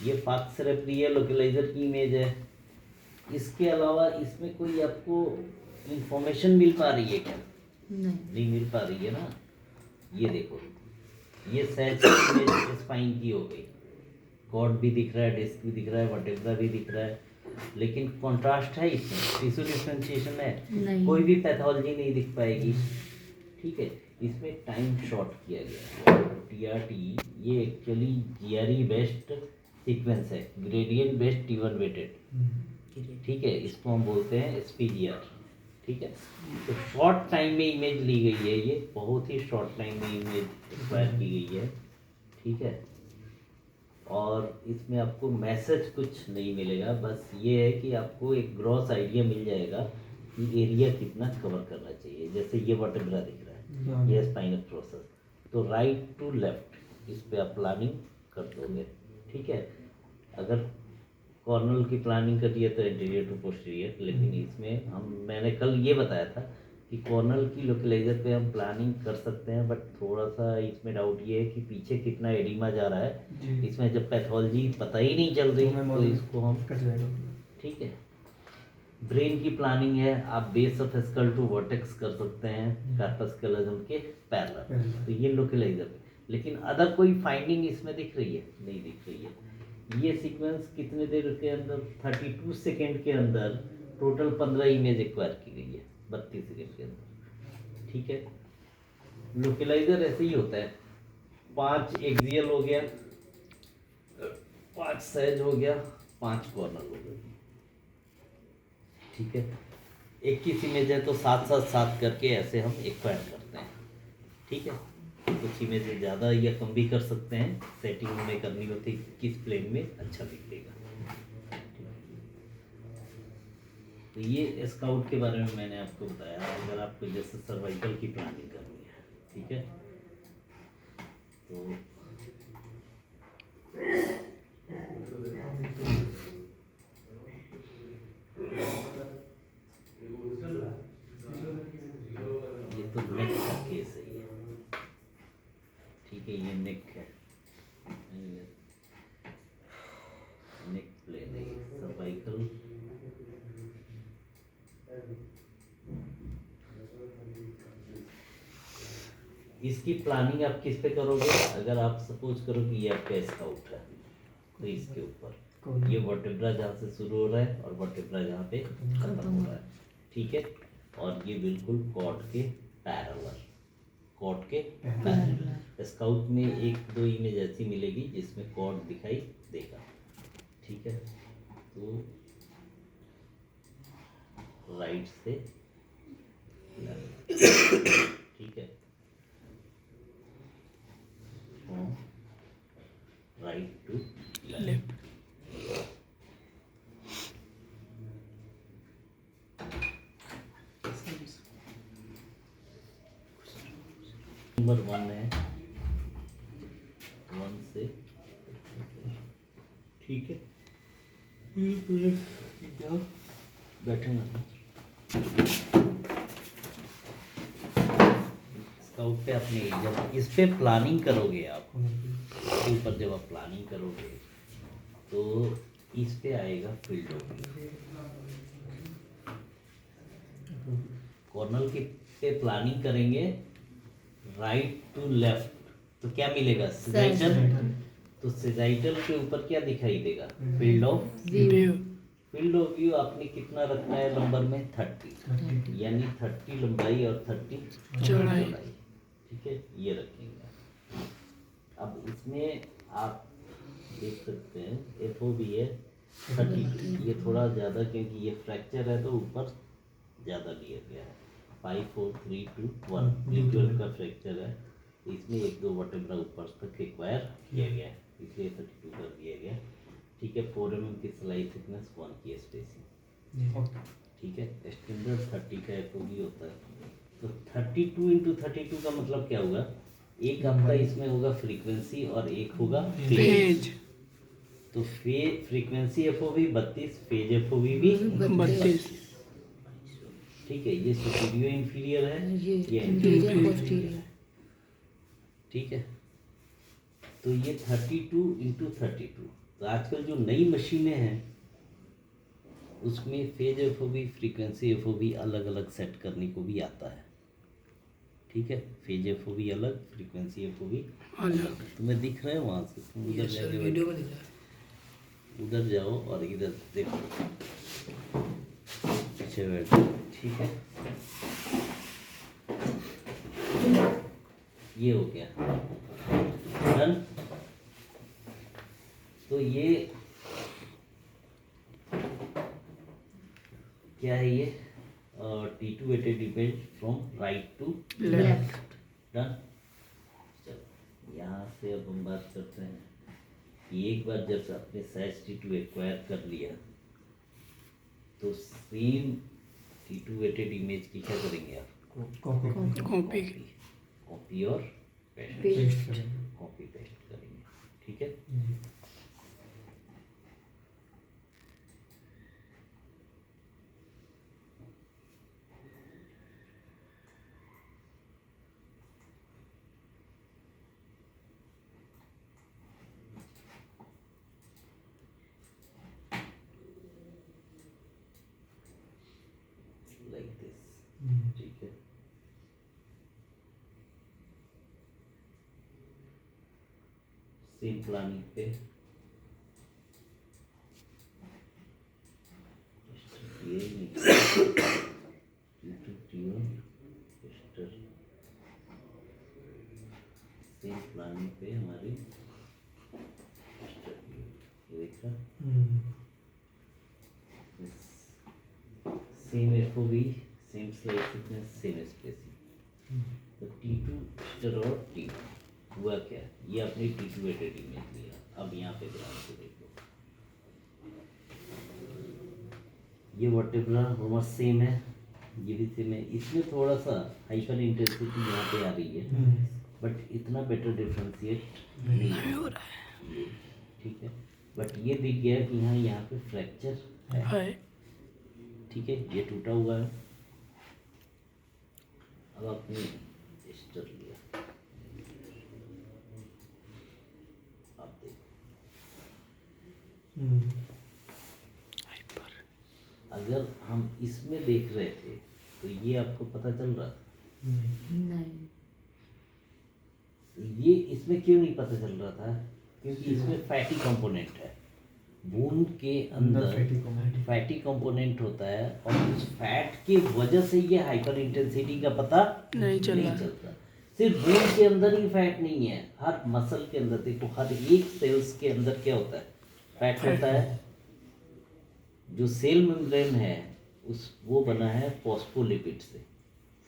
ये फास्ट सेरेब्रियल लोकलाइजर की इमेज है। इसके अलावा इसमें कोई आपको इंफॉर्मेशन मिल पा रही है क्या? नहीं मिल पा रही है ना। ये देखो, ये सहज इमेज स्पाइन की हो गई, कॉर्ड भी दिख रहा है, डिस्क भी दिख रहा है, वर्टेब्रा भी दिख रहा है, लेकिन कंट्रास्ट है इसमें, टिश्यू डिफरेंशिएशन है नहीं। कोई भी पैथोलॉजी नहीं दिख पाएगी। ठीक है, इसमें टाइम शॉर्ट किया गया है टीआरटी। ये एक्चुअली जीआरई बेस्ड सीक्वेंस है, ग्रेडियंट बेस्ड टी1 वेटेड। ठीक है, इसको हम बोलते हैं एसपीजीआर। ठीक है, तो शॉर्ट टाइम में इमेज ली गई है, ये बहुत ही शॉर्ट टाइम में इमेज एक्वायर की गई है। ठीक है, और इसमें आपको मैसेज कुछ नहीं मिलेगा, बस ये है कि आपको एक ग्रॉस आइडिया मिल जाएगा कि एरिया कितना कवर करना चाहिए। जैसे ये वर्टेब्रा दिख रहा है, ये स्पाइनल प्रोसेस, तो राइट टू लेफ्ट इस पे आप प्लानिंग कर दोगे। ठीक है, अगर कॉर्नल की प्लानिंग करिए तो एंटीरियर टू पोस्टीरियर, लेकिन इसमें मैंने कल ये बताया था कि कॉर्नल की लोकलाइजर पे हम प्लानिंग कर सकते हैं, बट थोड़ा सा इसमें डाउट ये है कि पीछे कितना एडिमा जा रहा है, इसमें जब पैथोलॉजी पता ही नहीं चल रही तो इसको हम कट जाएगा। ठीक है, ब्रेन की प्लानिंग है, आप base of skull to vertex कर सकते हैं कार्पस कैलोजम के पैरेलल, तो ये लोकलाइजर। लेकिन अदर कोई फाइंडिंग इसमें दिख रही है? नहीं दिख रही है। ये सीक्वेंस कितने देर के अंदर, 32 सेकेंड के अंदर टोटल 15 इमेज एक्वायर की गई है, 32 सेकेंड के अंदर। ठीक है, लोकलाइजर ऐसे ही होता है, 5 एक्सियल हो गया, 5 सहज हो गया, 5 कॉर्नर हो गया। ठीक है, 21 इमेज है तो 7 करके ऐसे हम एक्वायर करते हैं। ठीक है, कुछ इमेजेस ज़्यादा या कम भी कर सकते हैं, सेटिंग में करनी होती है किस प्लेन में अच्छा दिखेगा। तो ये स्काउट के बारे में मैंने आपको बताया। अगर आपको जैसे सर्वाइकल की प्लानिंग करनी है, ठीक है, तो ये तो नेक का केस है ये। ठीक है, ये नेक है, नेक प्लेन है, सर्वाइकल। इसकी प्लानिंग आप किस पे करोगे? अगर आप सपोज करो कि ये आपका स्काउट है, तो इसके ऊपर ये वर्टेब्रा जहाँ से शुरू हो रहा है और वर्टेब्रा जहाँ पे खत्म हो रहा है। ठीक है, और ये बिल्कुल कॉर्ड के पैरेलल, कॉर्ड के पैरेलल। स्काउट में 1-2 इमेज ऐसी मिलेगी जिसमें कॉर्ड दिखाई देगा। ठीक है, तो राइट से लेफ्ट। ठीक है, राइट टू लेफ्ट। नंबर 1 है, 1 से। ठीक है, बैठेंगे स्काउट पे अपने। जब इस पे प्लानिंग करोगे आप, इसके ऊपर जब आप प्लानिंग करोगे तो इस पे आएगा फील्ड ओवरव्यू। कॉर्नल के पे प्लानिंग करेंगे राइट टू लेफ्ट, तो क्या मिलेगा? सेजाइटल। तो सेजाइटल के ऊपर क्या दिखाई देगा? Field of view. Field of view आपने कितना रखना है नंबर में? 30, यानी 30 लंबाई और 30 चौड़ाई। ठीक है, ये रखेंगे। अब इसमें आप देख सकते हैं FOB है 32, ये थोड़ा ज़्यादा क्योंकि ये फ्रैक्चर है तो ऊपर ज़्यादा लिया गया है। 5 4 3 2 1 लिक्विड का फ्रैक्चर है, इसमें 1-2 वर्टेब्रा ऊपर तक एक्वायर किया गया है, इसलिए 32 कर दिया गया। ठीक है, 4 mm की सिलाई थिकनेस, 1 की स्पेसिंग। ठीक है, स्टैंडर्ड 30 का FOB होता है। तो 32 × 32 का मतलब क्या होगा? एक आपका इसमें होगा फ्रीक्वेंसी और एक होगा फेज। तो फ्रीक्वेंसी FOB 32, फेज FOB भी 32। ठीक है, ये सुपीरियर इंफीरियर है, ये इंफीरियर। ठीक है, तो ये 32 × 32 तो आजकल जो नई मशीनें हैं उसमें फेज एफओवी फ्रीक्वेंसी एफओवी अलग अलग सेट करने को भी आता है। ठीक है, फेज एफओवी अलग, फ्रीक्वेंसी एफओवी अलग। तुम्हें दिख रहा है वहाँ से, तुम उधर जाके वीडियो में दिख रहा है। उधर जाओ और इधर देखो, पीछे बैठो। ठीक है, ये हो गया डन। तो ये क्या है, ये T2 weighted depend from right to left. Done. चलो यहाँ से अब हम बात करते हैं कि एक बार जब आपने साइज T2 एक्वायर कर लिया तो सेम T2 weighted इमेज की क्या करेंगे आप, कॉपी कॉपी और पेस्ट करेंगे। कॉपी पेस्ट करेंगे। ठीक है, लाइक दिस। ठीक है, सेम प्लानिंग पे ये सेम प्लानिंग पे हमारी ये देख रहा, same FOV, same slide thickness, same spacing. तो T2 स्टर और T हुआ क्या, ये आपने T2 weighted इमेज लिया। अब यहाँ पे ध्यान से देखो, ये वर्टिब्रा रोमर सेम है, ये भी सेम है। इसमें थोड़ा सा हाइपर इंटेंसिटी यहाँ पे आ रही है, बट इतना बेटर डिफ्रेंशिएट नहीं हो रहा है। ठीक है, बट ये दिख गया कि हाँ यहाँ पे फ्रैक्चर है। ठीक है, ये टूटा हुआ है। अब आपने स्टर लिया, आप देखो अगर हम इसमें देख रहे थे तो ये आपको पता चल रहा था नहीं। ये इसमें क्यों नहीं पता चल रहा था, क्योंकि इसमें फैटी कंपोनेंट है। बोन के अंदर फैटी कंपोनेंट होता है और उस फैट की वजह से ये हाइपर इंटेंसिटी का पता नहीं चलता। सिर्फ बोन के अंदर ही फैट नहीं है, हर मसल के अंदर देखो, हर एक सेल्स के अंदर क्या होता है, फैट होता है। जो सेल मेम्ब्रेन है उस वो बना है फॉस्फोलिपिड से।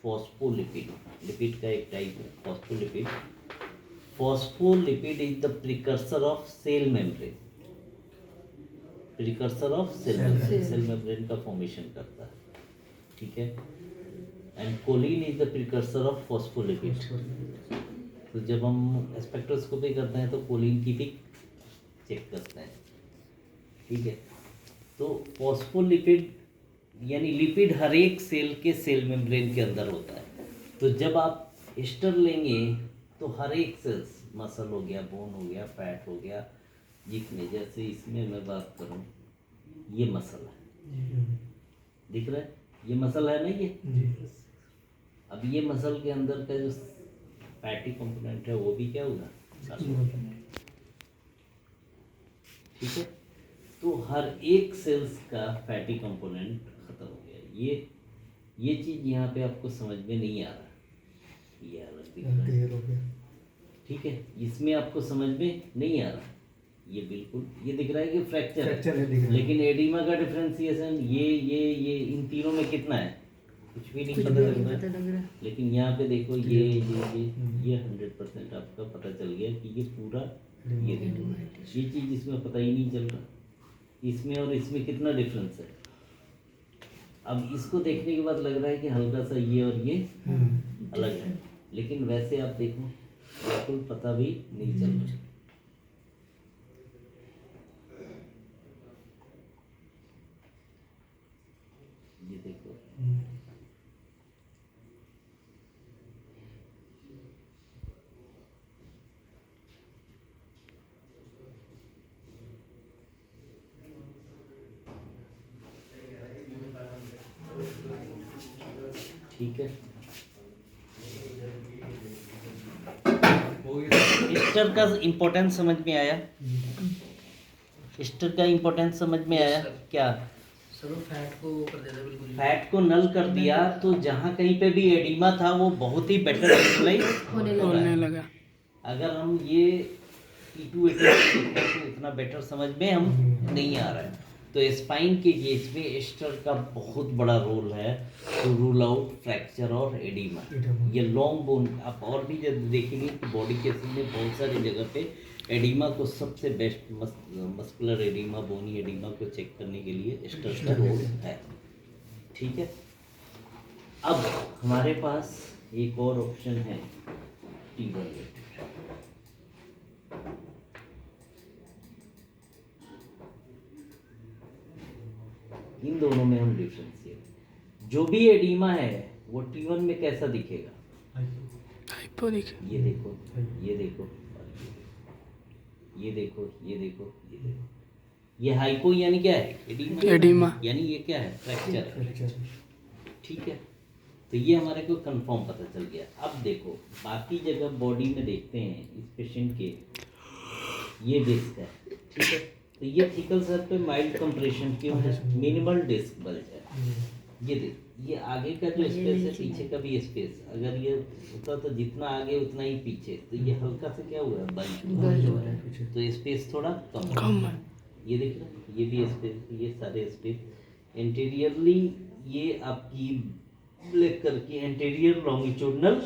फॉस्फोलिपिड, लिपिड का एक टाइप है phospholipid. Phospholipid is the precursor of cell membrane, precursor of cell membrane का फॉर्मेशन करता है। ठीक है, and choline is the precursor of phospholipid. तो जब हम स्पेक्ट्रोस्कोपी करते हैं तो कोलिन की पिक चेक करते हैं। ठीक है, तो फॉस्फोलिपिड यानी लिपिड हर एक सेल के सेल मेम्ब्रेन के अंदर होता है। तो जब आप एस्टर लेंगे तो हर एक सेल्स, मसल हो गया, बोन हो गया, फैट हो गया, जितने, जैसे इसमें मैं बात करूं, ये मसल है, दिख रहा है, ये मसल है ना ये। अब ये मसल के अंदर का जो फैटी कंपोनेंट है वो भी क्या होगा, ठीक है। तो हर एक सेल्स का फैटी कंपोनेंट खत्म हो गया। ये चीज यहाँ पे आपको समझ में नहीं आ रहा, ये अलग दिख रहा है। ठीक है, इसमें आपको समझ में नहीं आ रहा, ये बिल्कुल ये दिख रहा है कि फ्रैक्चर है, लेकिन एडिमा का डिफरेंशिएशन ये इन तीनों में कितना है, कुछ भी नहीं पता लग रहा है। लेकिन यहाँ पे देखो ये 100% आपका पता चल गया कि ये पूरा ये देखो, ये चीज इसमें पता ही नहीं चल रहा, इसमें और इसमें कितना डिफरेंस है। अब इसको देखने के बाद लग रहा है कि हल्का सा ये और ये अलग है, लेकिन वैसे आप देखो बिल्कुल पता भी नहीं चल रहा। ये देखो ठीक है। स्टर का इम्पोर्टेंस समझ में आया? स्टर का इम्पोर्टेंस समझ में आया? क्या सर फैट को कर देता बिल्कुल ही। फैट को नल कर दिया तो जहाँ कहीं पे भी एडिमा था वो बहुत ही बेटर यूटिलाइज होने लगा। अगर हम ये T280 को इतना बेटर समझ में हम नहीं आ रहा है तो स्पाइन के केस में एस्टर का बहुत बड़ा रोल है टू रूल आउट फ्रैक्चर और एडिमा। ये लॉन्ग बोन आप और भी जब देखेंगे कि बॉडी केसेस में बहुत सारी जगह पे एडिमा को सबसे बेस्ट मस्कुलर एडिमा बोनी एडिमा को चेक करने के लिए एस्टर का रोल है। ठीक है। अब हमारे पास एक और ऑप्शन है T1 इन दोनों में हम डिफरेंशिएट जो भी एडिमा है वो T1 में कैसा दिखेगा? हाइपो दिखे। ये देखो ये देखो ये देखो ये देखो ये देखो ये हाइपो यानी क्या है? एडिमा। यानी ये क्या है? फ्रैक्चर है। ठीक है। तो ये हमारे को कंफर्म पता चल गया। अब देखो बाकी जगह बॉडी में देखते हैं इस पेशेंट के ये डिस्क है। ठीक है। तो ये थिकल सर पे माइल्ड कंप्रेशन क्यों है? मिनिमल डिस्क बल्ज है। ये देख ये आगे का जो स्पेस है पीछे का भी स्पेस अगर ये होता तो जितना आगे उतना ही पीछे तो ये हल्का सा क्या हुआ है? बल्ज हुआ है। तो स्पेस थोड़ा कम है। ये देख रहे ये भी स्पेस ये सारे स्पेस एंटीरियरली ये आपकी ब्लैक करके एंटीरियर लॉन्गिट्यूडनल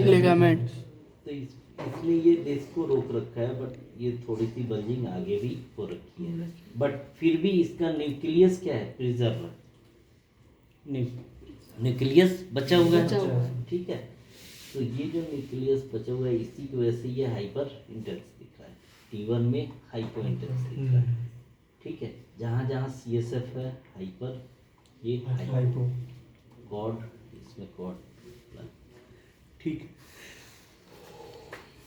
लिगामेंट। तो इसलिए ये डिस्क को रोक रखा है बट ये थोड़ी सी बल्जिंग आगे भी हो रखी है बट फिर भी इसका न्यूक्लियस क्या है? प्रिजर्व है। न्यूक्लियस बचा हुआ है। ठीक है। तो ये जो न्यूक्लियस बचा हुआ है इसी की वजह से ये हाइपर इंटेंस दिख रहा है। T1 में हाइपर इंटेंस दिख रहा है। ठीक है। जहाँ जहाँ CSF है हाइपर ये हाइपो कॉर्ड इसमें कॉर्ड ठीक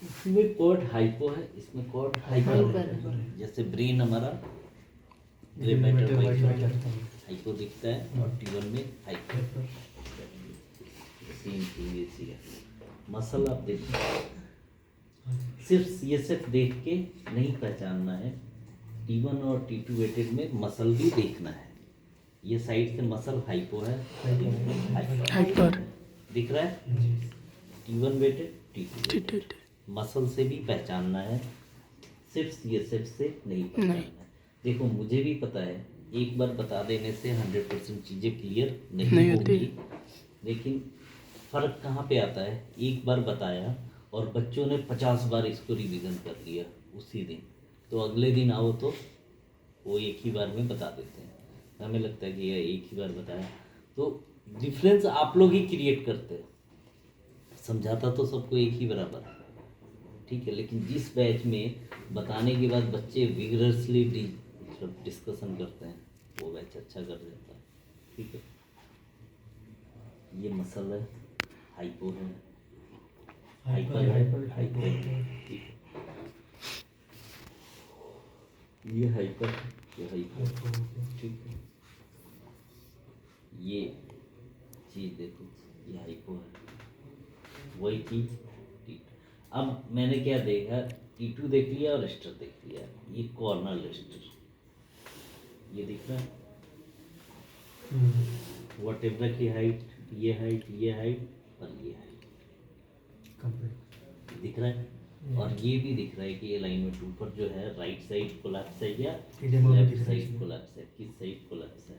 इसमें कॉर्ड हाइपो है इसमें कॉर्ड हाइपर है। जैसे ब्रेन हमारा ग्रे मैटर हाइपो दिखता है और T1 में हाइपर सेम थिंग है। मसल आप देखिए सिर्फ CSF देख के नहीं पहचानना है। T1 और T2 वेटेड में मसल भी देखना है। ये साइड से मसल हाइपो है हाइपर दिख रहा है। T1 वेटेड T2 मसल से भी पहचानना है सिर्फ CSF से नहीं पहचानना है। देखो मुझे भी पता है एक बार बता देने से 100% चीज़ें क्लियर नहीं होती लेकिन फ़र्क कहाँ पे आता है? एक बार बताया और बच्चों ने 50 बार इसको रिवीजन कर लिया उसी दिन तो अगले दिन आओ तो वो एक ही बार में बता देते हैं। हमें लगता है कि यह एक ही बार बताया तो डिफरेंस आप लोग ही क्रिएट करते हो। समझाता तो सबको एक ही बराबर ठीक है लेकिन जिस बैच में बताने के बाद बच्चे विगरसली डिस्कशन करते हैं वो बैच अच्छा कर जाता है। ठीक है। ये मसल है हाइपो है हाइपर है हाइपो है। ठीक है। ये हाइपर ये हाइपो ठीक है। ये चीज़ देखो ये हाइपो है वही चीज़ T2। अब मैंने क्या देखा T2 देख लिया और एस्टर देख लिया। ये कॉर्नर एस्टर ये दिख रहा है वट एवर की हाइट और ये हाइट दिख रहा है और ये भी दिख रहा है कि अलाइनमेंट ऊपर जो है राइट साइड कोलैप्स है या लेफ्ट साइड कोलैप्स है किस साइड कोलैप्स है।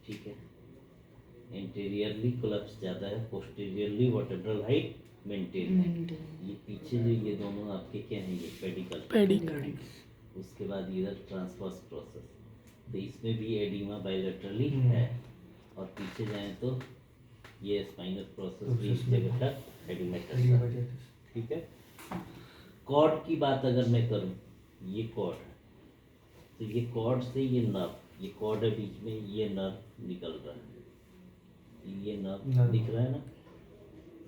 ठीक है। एंटीरियरली कोलैप्स ज़्यादा है पोस्टीरियरली वर्टेब्रल हाइट मेंटेन है। ये पीछे जो ये दोनों आपके क्या हैं ये पेडिकल उसके बाद इधर ट्रांसवर्स प्रोसेस तो इसमें भी एडिमा बायलैटरली है और पीछे जाएं तो ये स्पाइनल प्रोसेस भी इस जगह तक एडिमेटर। ठीक है। कॉर्ड की बात अगर मैं करूं ये कॉर्ड है तो ये कॉर्ड से ये नर्व ये कॉर्ड है बीच में ये नर्व निकल रहा है ये नर्व दिख रहा है ना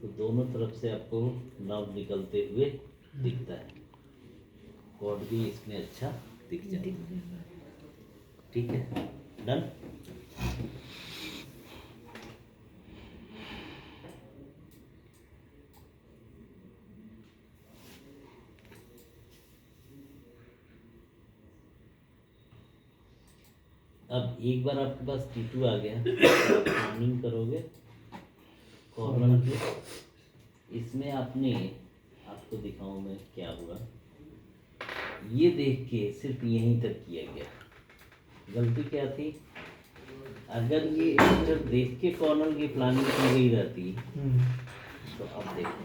तो दोनों तरफ से आपको नर्व निकलते हुए दिखता है। कॉर्ड भी इसमें अच्छा दिख जाता है। ठीक है। डन। अब एक बार आपके पास T2 आ गया तो आप प्लानिंग करोगे कॉर्नर के। इसमें आपने, आपको दिखाऊं मैं क्या हुआ, ये देख के सिर्फ यहीं तक किया गया। गलती क्या थी, अगर ये एस्टर देख के कॉर्नर की प्लानिंग की गई रहती तो अब देखो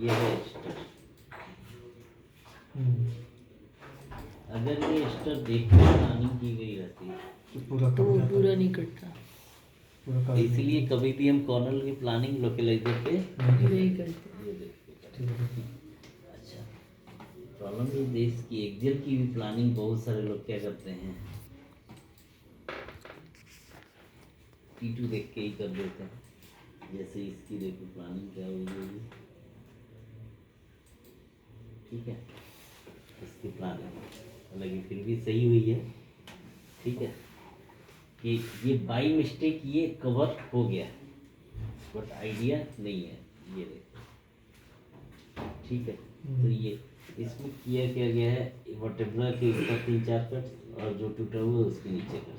ये है एस्टर। अगर ये एस्टर देख के प्लानिंग की गई रहती तो वो पूरा नहीं कटता, तो इसीलिए कभी भी हम कॉर्नर की प्लानिंग लोकेलाइजर पे नहीं करते। ये देखिए। अच्छा, प्रॉब्लम ये देश की एक्सेल की भी प्लानिंग बहुत सारे लोग क्या करते हैं, T2 देख के ही कर देते हैं। जैसे इसकी देखो प्लानिंग क्या हुई होगी, ठीक है, इसकी प्लानिंग हालांकि फिर भी सही हुई है, ठीक है, कि ये बाई मिस्टेक ये कवर हो गया, बट आइडिया नहीं है, ये देखो, ठीक है। तो ये इसमें किया क्या गया है, वर्टेब्रा के ऊपर 3-4 कट और जो टूटा हुआ है उसके नीचे कट,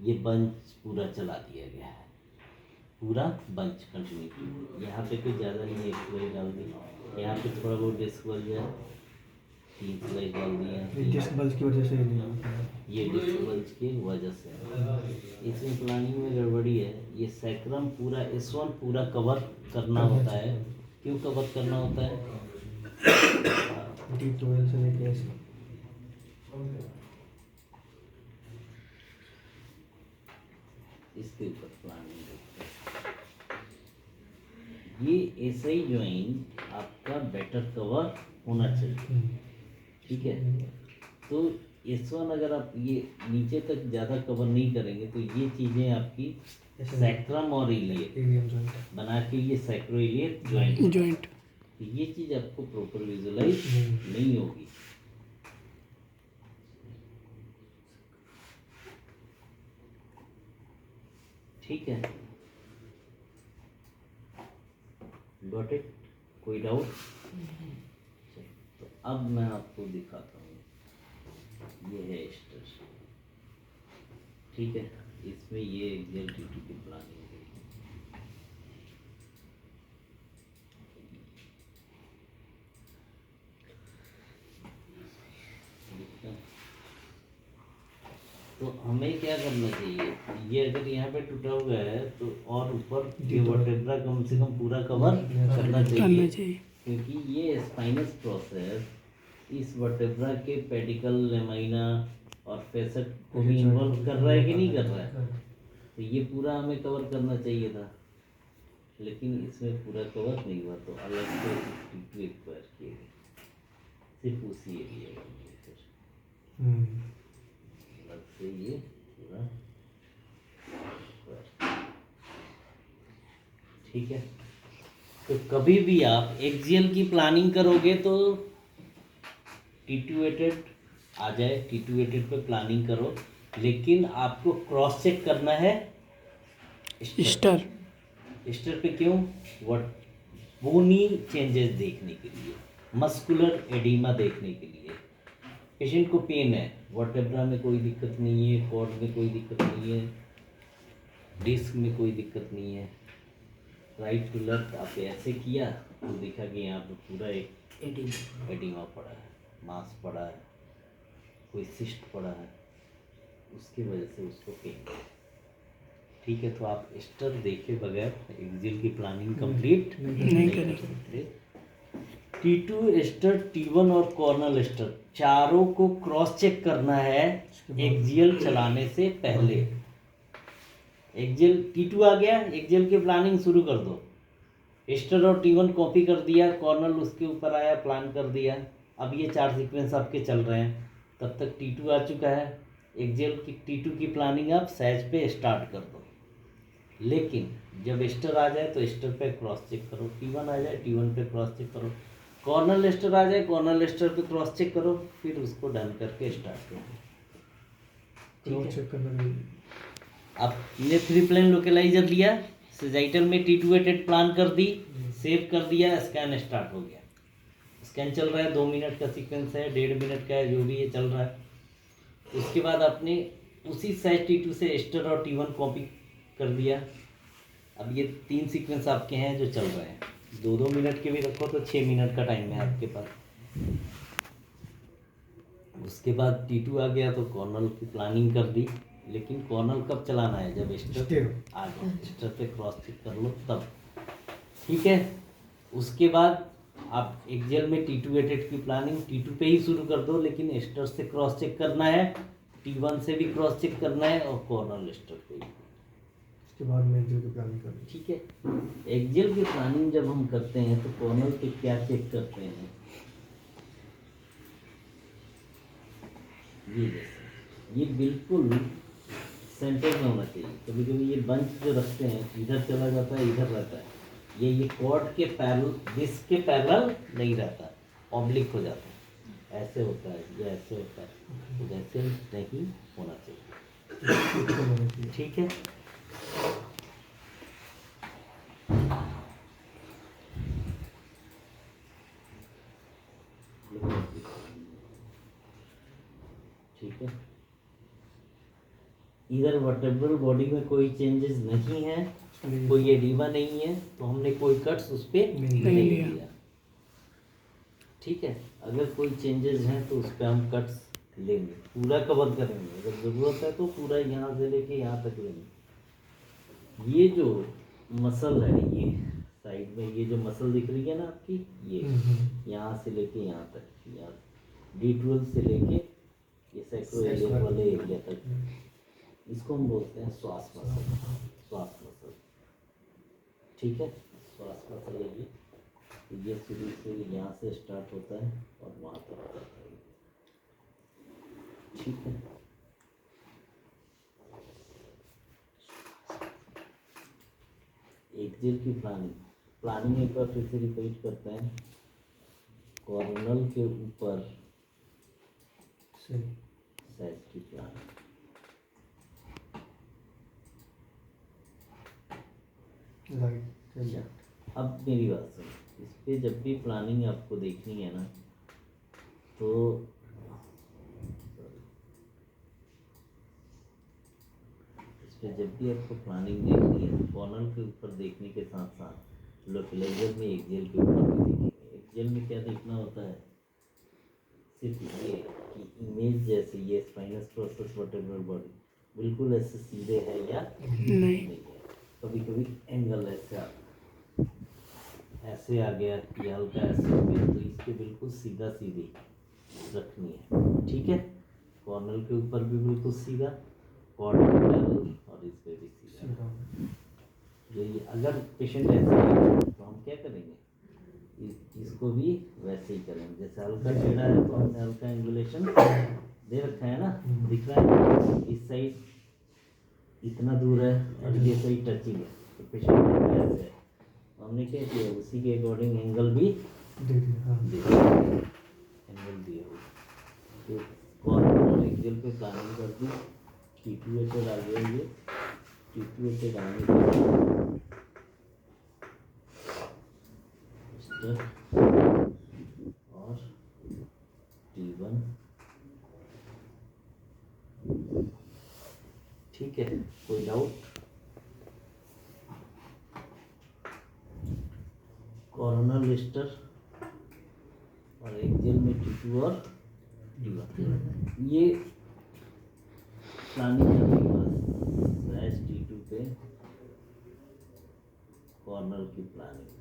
ये बंच पूरा चला दिया गया है, पूरा बंच कंटिन्यू। यहाँ पे कुछ ज़्यादा नहीं है, एक सिलाई डाल दी, यहाँ पे थोड़ा बहुत डिस्क बल गया, 3 सिलाई डाल दिया, डिस्क बल्ज की वजह से ये डिस्क बल्ज की वजह से। इसमें प्लानिंग में गड़बड़ी है, ये सैक्रम पूरा S1 पूरा कवर करना होता है। क्यों कवर करना होता है, D12 से लेके ऐसे इसके ऊपर प्लानिंग देखते हैं। ये SI जॉइंट आपका बेटर कवर होना चाहिए, ठीक है। तो S1 अगर आप ये नीचे तक ज़्यादा कवर नहीं करेंगे तो ये चीज़ें आपकी सैक्रम और इलियट एलियन जॉइंट बना के ये सैक्रोइलियट जॉइंट, जॉइंट तो ये चीज़ आपको प्रॉपर विजुलाइज नहीं होगी। ठीक है, गॉट इट, कोई डाउट? तो अब मैं आपको दिखाता हूँ, ये है एस्टर, ठीक है, इसमें ये एक्सेल ड्यूटी की प्लानिंग है। तो हमें क्या करना चाहिए, ये अगर यहाँ पे टूटा हुआ है तो और ऊपर ये वर्टेब्रा कम से कम पूरा कवर करना चाहिए, क्योंकि ये स्पाइनस प्रोसेस इस वर्टेब्रा के पेडिकल, लेमाइना और फेसेट को भी इन्वॉल्व कर रहा है कि नहीं कर रहा है। तो ये पूरा हमें कवर करना चाहिए था, लेकिन इसमें पूरा कवर नहीं हुआ, तो अलग से T2 एक्वायर किए गए, सिर्फ उसी एरिया में अलग से ये पूरा acquire। ठीक है, तो कभी भी आप एक्सियल की प्लानिंग करोगे तो T2-8 आ जाए, T2-8 पे प्लानिंग करो, लेकिन आपको क्रॉस चेक करना है स्टर पे। क्यों? बोनी चेंजेस देखने के लिए, मस्कुलर एडिमा देखने के लिए। पेशेंट को पेन है, वर्टेब्रा में कोई दिक्कत नहीं है, कॉर्ड में कोई दिक्कत नहीं है, डिस्क में कोई दिक्कत नहीं है, राइट टू लेफ्ट आप ऐसे किया तो देखा कि यहाँ पे पूरा एक एडिमा पड़ा है, मांस पड़ा है, कोई सिस्ट पड़ा है, उसकी वजह से उसको पेन है। ठीक है, तो आप एस्टर देखे बगैर एक्सियल की प्लानिंग कंप्लीट नहीं कर सकते। T2 एस्टर, T1 और कॉर्नल एस्टर चारों को क्रॉस चेक करना है एक्सियल चलाने से पहले। एक्सियल T2 आ गया, एक्सियल की प्लानिंग शुरू कर दो। एस्टर और T1 कॉपी कर दिया, कॉर्नल उसके ऊपर आया, प्लान कर दिया। अब ये 4 सीक्वेंस आपके चल रहे हैं, तब तक T2 आ चुका है। एक्सियल की T2 की प्लानिंग आप सहज पे स्टार्ट कर दो, लेकिन जब एस्टर आ जाए तो एस्टर पे क्रॉस चेक करो, T1 आ जाए T1 पे क्रॉस चेक करो, कॉर्नल एस्टर आ जाए कॉर्नल एस्टर पे क्रॉस चेक करो, फिर उसको डन करके स्टार्ट करो। क्रॉस चेक करना आपने 3 प्लेन लोकेलाइजर लिया, सेजाइटल में T2-8 प्लान कर दी, सेव कर दिया, स्कैन स्टार्ट हो गया। स्कैन चल रहा है, 2 मिनट का सीक्वेंस है, 1.5 मिनट का है, जो भी ये चल रहा है। उसके बाद आपने उसी साइज T2 से एस्टर और T1 कॉपी कर दिया। अब ये 3 सीक्वेंस आपके हैं जो चल रहे हैं, 2-2 मिनट के भी रखो तो 6 मिनट का टाइम है आपके पास। उसके बाद T2 आ गया तो कॉर्नल की प्लानिंग कर दी, लेकिन कॉर्नल कब चलाना है, जब एस्टर आ गया, एस्टर पे क्रॉस चेक कर लो तब, ठीक है। उसके बाद आप एक्जेल में T2 एटेड की प्लानिंग T2 पे ही शुरू कर दो, लेकिन एस्टर से क्रॉस चेक करना है, T1 से भी क्रॉस चेक करना है और कॉर्नल एस्टर पे ही। उसके बाद में एक्जेल की प्लानिंग करनी। ठीक है। एक्जेल की प्लानिंग जब हम करते हैं तो कॉर्नल पे क्या चेक करते हैं, ये जैसे ये बिल्कुल सेंटर में होना चाहिए। कभी कभी ये बंच जो रखते हैं इधर चला जाता है, इधर रहता है, ये कॉर्ड के पैरेलल, डिस्क के पैरेलल नहीं रहता, ऑब्लिक हो जाता है, ऐसे होता है, ये ऐसे होता है, तो वैसे नहीं होना चाहिए। ठीक है। ठीक है। इधर वर्टेब्रल बॉडी में कोई चेंजेस नहीं है, कोई एडिमा नहीं है, तो हमने कोई कट्स उस पर नहीं लिया। ठीक है। अगर कोई चेंजेस हैं तो उस पर हम कट्स लेंगे, पूरा कवर करेंगे, अगर ज़रूरत है तो पूरा यहाँ से लेके यहाँ तक लेंगे। ये जो मसल है, ये साइड में ये जो मसल दिख रही है ना आपकी, ये यहाँ से लेके यहाँ तक, यहाँ D12 से लेके ये सैक्रोइलियन वाले एरिया तक, इसको हम बोलते हैं श्वास मसल, श्वास मसल। ठीक है। श्वास मसल है ये, तो ये शुरू से यहाँ से स्टार्ट होता है और वहाँ तक जाता है। ठीक है। एक्जेल की प्लानिंग एक बार फिर से रिपीट करते हैं। कॉर्नल के ऊपर साइज की प्लानिंग, अब मेरी बात सुनो, इस पे जब भी प्लानिंग आपको देखनी है ना, तो इस पे जब भी आपको प्लानिंग देखनी है तो कॉर्नल के ऊपर देखने के साथ साथ लोकलाइजर में एक्जेल के ऊपर भी देखेंगे। एक्जेल में क्या देखना होता है, सिर्फ ये कि इमेज जैसे ये स्पाइनस प्रोसेस वर्टेब्रल बॉडी बिल्कुल ऐसे सीधे है या नहीं है। कभी कभी एंगल ऐसे आ गया कि हल्का ऐसे हो गया, तो इसके बिल्कुल सीधा सीधी रखनी है। ठीक है। कॉर्नल के ऊपर भी बिल्कुल सीधा, कॉर्ड के पैरेलल और इस पे भी सीधा। ये अगर पेशेंट ऐसे है तो हम क्या करेंगे, इसको भी वैसे ही करेंगे। जैसे हल्का टेढ़ा है तो हमने हल्का एंगुलेशन दे रखा है ना, दिख रहा है, इस साइड इतना दूर है और ये सही टचिंग है, तो पेशेंट ऐसे है, हमने क्या किया उसी के अकॉर्डिंग एंगल भी दे दिया, एंगल दिया हो। तो कॉर्नर और एक्जेल पे प्लानिंग कर दी, T2 एटेड आ गया, ये T2 एटेड आने के बाद और T1। ठीक है। कोई डाउट? कॉर्नर लिस्टर और एक्जेल में T2 और T1, ये प्लानिंग करने के बाद स्लैश T2 पे कॉर्नर की प्लानिंग।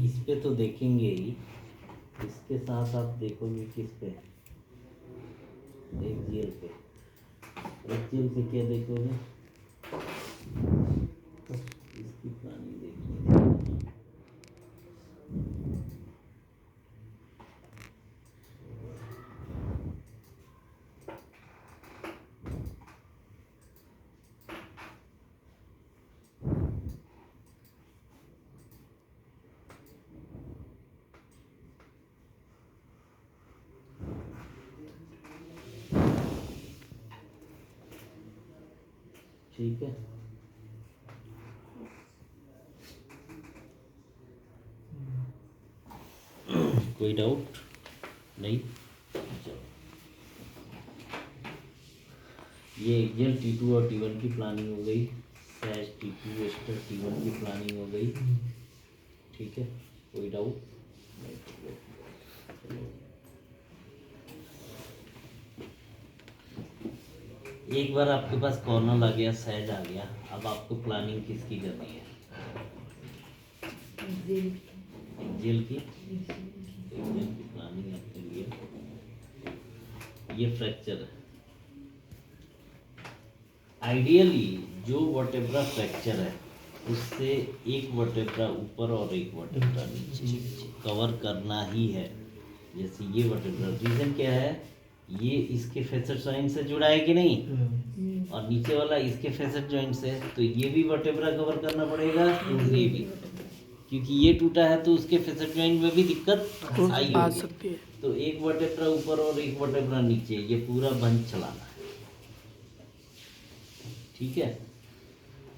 इस पे तो देखेंगे ही, इसके साथ आप देखोगे किस पे, एक्जेल पे। एक्जेल पे क्या देखोगे, इसकी प्लानिंग देखिए। ठीक है। कोई डाउट नहीं? चलो, ये एक्जेल T2 और T1 की प्लानिंग हो गई, सैज T2 एस्टर T1 की प्लानिंग हो गई। ठीक है, कोई डाउट नहीं? चलो, एक बार आपके पास कॉर्नर आ गया, सैज आ गया, अब आपको प्लानिंग किसकी करनी है? एक्जेल की प्लानिंग आपके लिए ये फ्रैक्चर है। आइडियली जो वर्टेब्रा फ्रैक्चर है उससे एक वर्टेब्रा ऊपर और एक वर्टेब्रा नीचे कवर करना ही है। जैसे ये वर्टेब्रा, रीजन क्या है? ये इसके फेसर जॉइंट से जुड़ा है कि नहीं, और नीचे वाला इसके फेसर जॉइंट से, तो ये भी वर्टेब्रा कवर करना पड़ेगा, ये भी, क्योंकि ये टूटा है तो उसके फेसर जॉइंट में भी दिक्कत आई आ होगी। सकती है। तो एक वर्टेब्रा ऊपर और एक वर्टेब्रा नीचे, ये पूरा बंच चलाना है। ठीक है,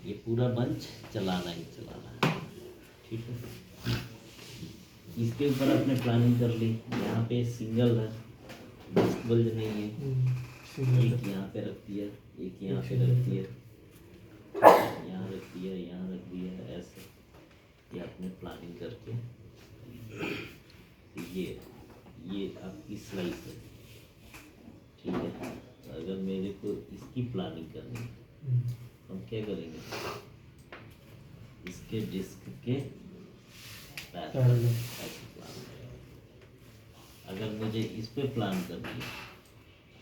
ये पूरा बंच चलाना ही चलाना है। ठीक है, इसके ऊपर आपने प्लानिंग कर ली। यहाँ पे सिंगल है, डिस्क बल्ज नहीं है, एक यहाँ पे रख दिया, एक यहाँ पे रख दिया, यहाँ रख दिया, यहाँ रख दिया, ऐसे ये आपने प्लानिंग करके, ये आपकी स्लाइस है। ठीक है, तो अगर मेरे को इसकी प्लानिंग करनी है, हम क्या करेंगे? इसके डिस्क के पैरेलल ऐसे प्लान करेंगे। अगर मुझे इस पे प्लान करनी है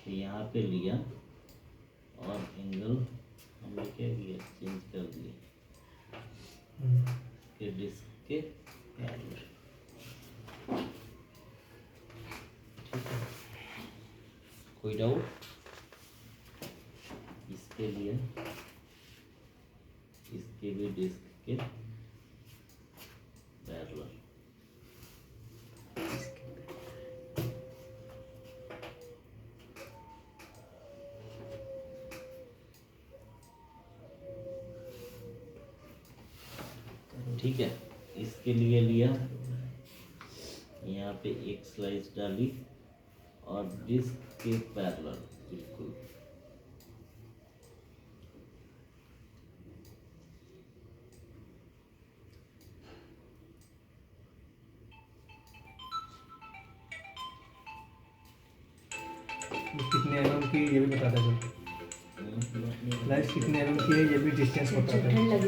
तो यहाँ पे लिया और एंगल हमने क्या किया? चेंज कर दिया के डिस्क के पैरेलल। ठीक है, कोई डाउट? इसके लिए इसके भी डिस्क के पैरेलल। ठीक है, इसके लिए लिया, यहाँ पे एक स्लाइस डाली और डिस्क के पैरेलल बिल्कुल। कितने एमएम की ये भी बताता है सर, लाइट कितने एमएम की है ये भी डिस्टेंस बताता है।